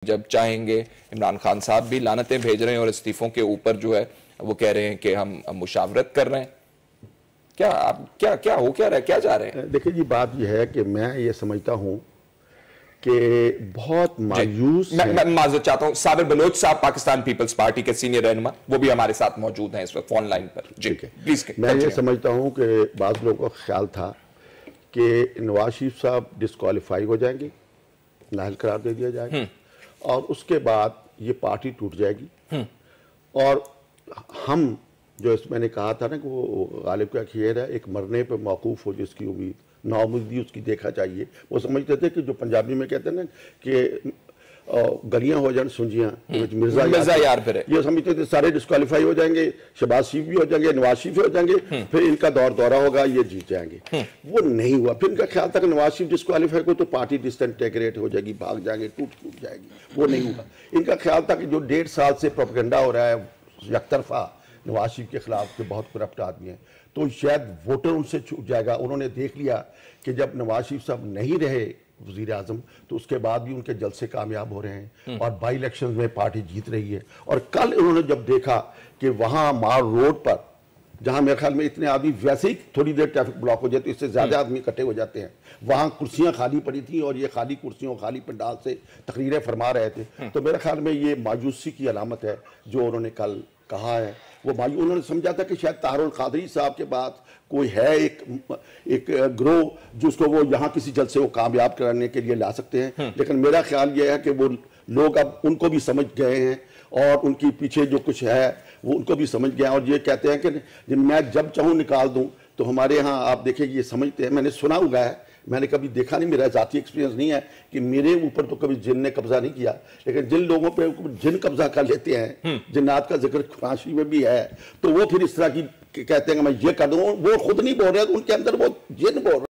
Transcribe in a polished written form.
जब चाहेंगे। इमरान खान साहब भी लानतें भेज रहे हैं और इस्तीफों के ऊपर जो है वो कह रहे हैं कि हम मुशावरत कर रहे हैं। क्या आप क्या हो क्या रहा है, क्या जा रहे हैं? देखिए जी, बात यह है कि मैं ये समझता हूं कि बहुत मायूस मैं माजरत चाहता हूं, साबिर बलोच साहब पाकिस्तान पीपल्स पार्टी के सीनियर रहनुमा, वो भी हमारे साथ मौजूद हैं इस वक्त फोन लाइन पर। जी प्लीज। मैं ये समझता हूं कि बाज़ लोगों का ख्याल था कि नवाज शरीफ साहब डिस्क्वालीफाई हो जाएंगे, नाअहल करार दे दिया जाएगा और उसके बाद ये पार्टी टूट जाएगी और हम जो मैंने कहा था ना कि वो गालिब का खेल है, एक मरने पर मौकूफ हो जिसकी उम्मीद, नाउमीदी उसकी देखा चाहिए। वो समझते थे कि जो पंजाबी में कहते हैं ना कि गलियां हो जाए सुंजियां, मिर्जा यार फिर ये समझते थे सारे डिस्क्वालीफाई हो जाएंगे, शहबाज शरीफ भी हो जाएंगे, नवाज शरीफ हो जाएंगे, फिर इनका दौरा होगा, ये जीत जाएंगे। वो नहीं हुआ। फिर इनका ख्याल था कि नवाज शरीफ डिस्क्वालीफाई को तो पार्टी डिसइंटीग्रेट हो जाएगी, भाग जाएंगे, टूट जाएगी। वो नहीं हुआ। इनका ख्याल था कि जो 1.5 साल से प्रोपेगेंडा हो रहा है यकतरफा नवाज शरीफ के खिलाफ, के बहुत करप्ट आदमी है, तो शायद वोटर उनसे छूट जाएगा। उन्होंने देख लिया कि जब नवाज शरीफ साहब नहीं रहे वज़ीर आज़म तो उसके बाद भी उनके जलसे कामयाब हो रहे हैं और बाई इलेक्शन में पार्टी जीत रही है। और कल उन्होंने जब देखा कि वहाँ मार रोड पर, जहाँ मेरे ख्याल में इतने आदमी वैसे ही थोड़ी देर ट्रैफिक ब्लॉक हो जाती है, इससे ज़्यादा आदमी इकट्ठे हो जाते हैं, वहाँ कुर्सियाँ खाली पड़ी थी और ये खाली कुर्सियों खाली पंडाल से तकरीरें फरमा रहे थे। तो मेरे ख्याल में ये मायूसी की अलामत है जो उन्होंने कल कहा है। वो उन्होंने समझा था कि शायद तारुल कादरी साहब के बाद कोई है एक ग्रोह जिसको वो यहाँ किसी जलसे को कामयाब कराने के लिए ला सकते हैं। लेकिन मेरा ख्याल ये है कि वो लोग अब उनको भी समझ गए हैं और उनके पीछे जो कुछ है वो उनको भी समझ गए हैं और ये कहते हैं कि मैं जब चाहूँ निकाल दूँ। तो हमारे यहाँ आप देखेंगे ये समझते हैं, मैंने सुना हुआ है, मैंने कभी देखा नहीं, मेरा जाती एक्सपीरियंस नहीं है कि मेरे ऊपर तो कभी जिन ने कब्जा नहीं किया, लेकिन जिन लोगों पे जिन कब्जा कर लेते हैं, जिन्नात का जिक्र फांसी में भी है, तो वो फिर इस तरह की कहते हैं कि मैं ये कर दूँ। वो खुद नहीं बोल रहे, उनके अंदर वो जिन बोल रहे।